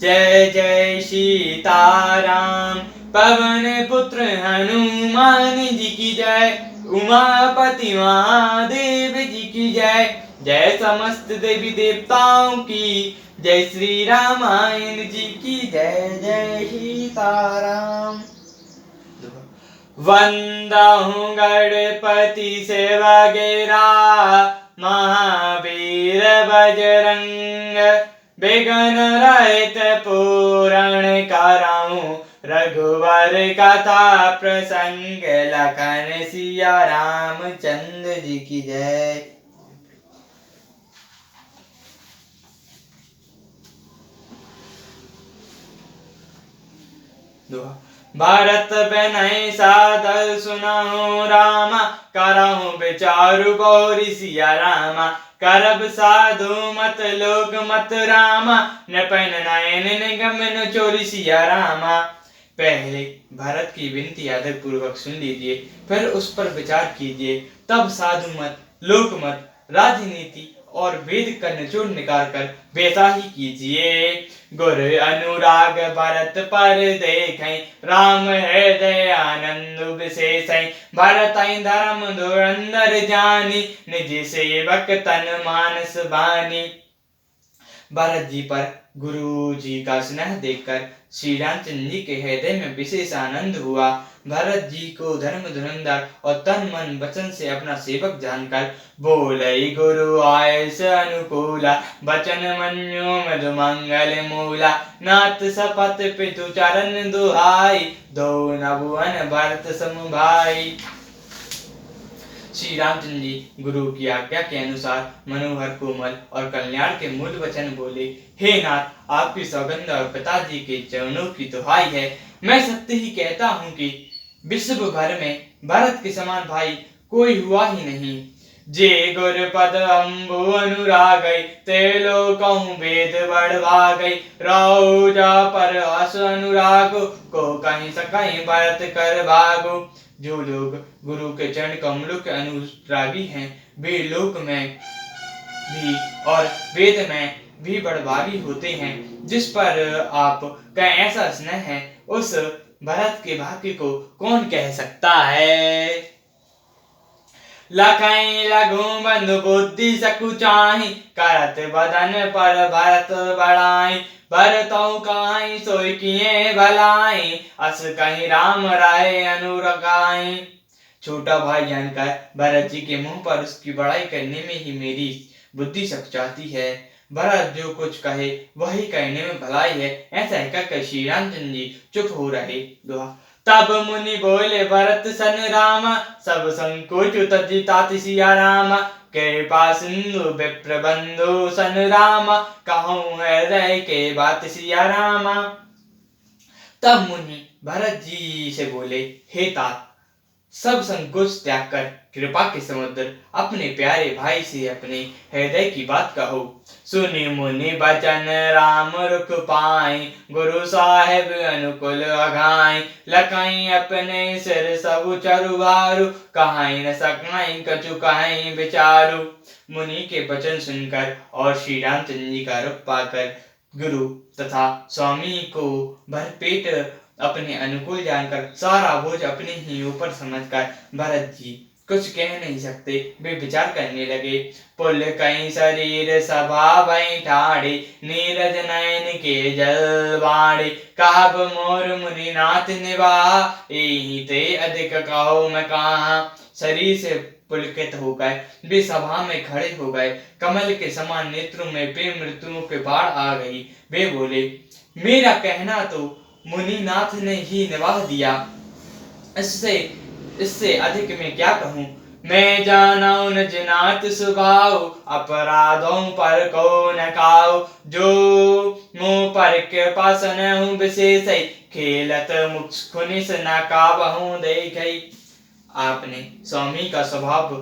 जय जय सीताराम। पवन पुत्र हनुमान जी की जय, उमापति महादेव जी की जय। जय समस्त देवी देवताओं की जय, श्री रामायण जी की जय। जय सीताराम। वंदहु गणपति से वगैरा, महावीर बजरंग। विघ्न रहित पूरण करहु, रघुवर कथा प्रसंग। लखन सिया रामचंद्र जी की जय। भारत बनहि सादर सुनहु रामा, करहु विचारु गौरी सिया रामा। करब साधु मत लोक मत रामा, नृपन नयन निगम न चोरी सिया रामा। पहले भारत की विनती आदर पूर्वक सुन लीजिए, फिर उस पर विचार कीजिए, तब साधु मत लोक मत राजनीति और वेद का निचोड़ निकाल कर वैसा ही कीजिए। गुर अनुराग भरत पर देखें, राम हृदय आनंद विशेषै। भरत धर्म धुरंधर जानी, निज सेवक तन मानस बानी। भरत जी पर गुरु जी का स्नेह देखकर श्री रामचंद्र जी के हृदय में विशेष आनंद हुआ। भरत जी को धर्म धुरंधर और तन मन वचन से अपना सेवक जानकर बोले गुरु आयस अनुकूला, वचन मन्यो मधु मंगल मूला। नाथ सपत पितु चरण दुहाई, दो नभुवन भरत सम भाई। श्री रामचंद्र जी गुरु की आज्ञा के अनुसार मनोहर कोमल और कल्याण के मूल वचन बोले। हे नाथ, आपकी सौगंध और पिताजी के चरणों की दुहाई है। मैं सत्य ही कहता हूँ कि विश्व भर में भरत के समान भाई कोई हुआ ही नहीं। जे गुर पद अम्बु अनुरागै, ते लोकहु वेद बढ़वागै। राहु जा पर आस अनुराग, को कहीं सकहीं भरत कर भागो। जो लोग गुरु के चरण कमलों के अनुरागी हैं, वे लोक में भी और वेद में भी बड़भागी होते हैं। जिस पर आपका ऐसा स्नेह है, उस भरत के भाग्य को कौन कह सकता है। लखई लघु बंधु बुद्धि सकुचाहि, करत बदन पर भरत बढ़ाई। भरतौ काहि सोई किए भलाई, अस कहीं राम राय अनुरगाई। छोटा भाई जानकर भरत जी के मुंह पर उसकी बड़ाई करने में ही मेरी बुद्धि सकुचाती है। भरत जो कुछ कहे वही कहने में भलाई है, ऐसा कहकर श्री रामचंद्र जी चुप हो रहे। तब मुनि बोले भरत सन रामा, सब संकोच तजी तात सिया रामा। कृपा सिंधु विप्र बंधु सन रामा, कहूँ हृदय के बात सिया रामा। तब मुनि भरत जी से बोले, हे तात, सब संकोच त्याग कर कृपा के समुद्र अपने प्यारे भाई से अपने हृदय की बात कहो। सुनि मुनि बचन राम रुख पाई, गुरु साहेब अनुकूल अघाई। लखई अपने सिर सब चरुवारु, कहाई न सकई कछु कहाई विचारु। मुनि के वचन सुनकर और श्री रामचंद्र जी का रुख पाकर गुरु तथा स्वामी को भरपेट अपने अनुकूल जानकर सारा बोझ अपने ही ऊपर समझकर भरत जी कुछ कह नहीं सकते। वे विचार करने लगे। पुल कई शरीर सभा बैठाड़े, नीरज नयन के जलवाड़े। काब मोर मुनिनाथ निवाहा, एहि ते अधिक कहो मैं कहा। शरीर से पुलकित होकर वे सभा में खड़े हो गए। कमल के समान नेत्रों में प्रेम ऋतुओं के बाढ़ आ गई। वे बोले, मेरा कहना तो मुनिनाथ ने ही निवाह दिया, इससे अधिक मैं क्या कहूँ। मैं जानौ निज नाथ स्वभाव, अपराधों पर को न काऊ। जो मुँह पर कृपा सनहु विशेष, खेलत मुखुनिस न काबहु देखै। आपने स्वामी का स्वभाव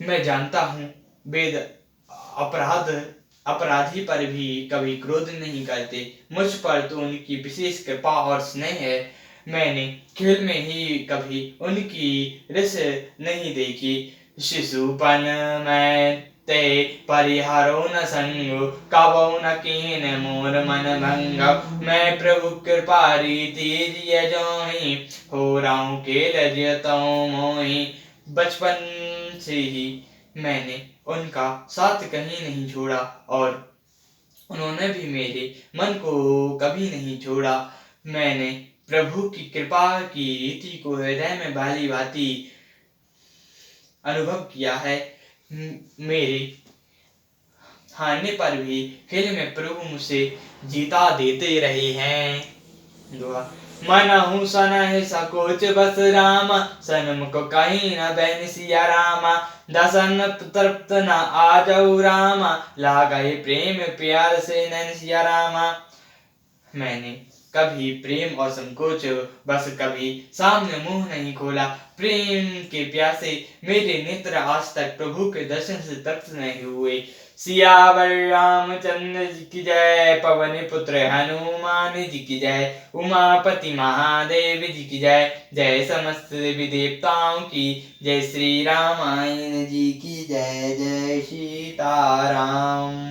मैं जानता हूँ। वेद अपराधी पर भी कभी क्रोध नहीं करते। मुझ पर तो उनकी विशेष कृपा और स्नेह है। मैंने खेल में ही कभी उनकी रिस नहीं देखी। शिशुपन में ते परिहारो न संग कबौ न कीन मोर मन भंग मैं प्रभु कृपा रीति जिय जोहि हो राहु के लजिय तो मोहि बचपन से ही मैंने उनका साथ कहीं नहीं छोड़ा और उन्होंने भी मेरे मन को कभी नहीं छोड़ा। मैंने प्रभु की कृपा की रीति को हृदय में भाली भांति अनुभव किया है। मेरे हारने पर भी खेल में प्रभु मुझसे जीता देते रहे हैं। दुआ मनहु सनहि सकोच बस राम सनमुख कहीं न बैन सिया रामा दसन तृप्त न आजऊ रामा लागहि प्रेम प्यार से नैन सिया रामा। मैंने कभी प्रेम और संकोच बस कभी सामने मुंह नहीं खोला। प्रेम के प्यासे मेरे नेत्र आज तक प्रभु के दर्शन से तृप्त नहीं हुए। सियावर रामचंद्र जी की जय, पवन पुत्र हनुमान जी की जय, उमापति महादेव जी की जय, जय समस्त देवी देवताओं की जय, श्री रामायण जी की जय, जय सीताराम।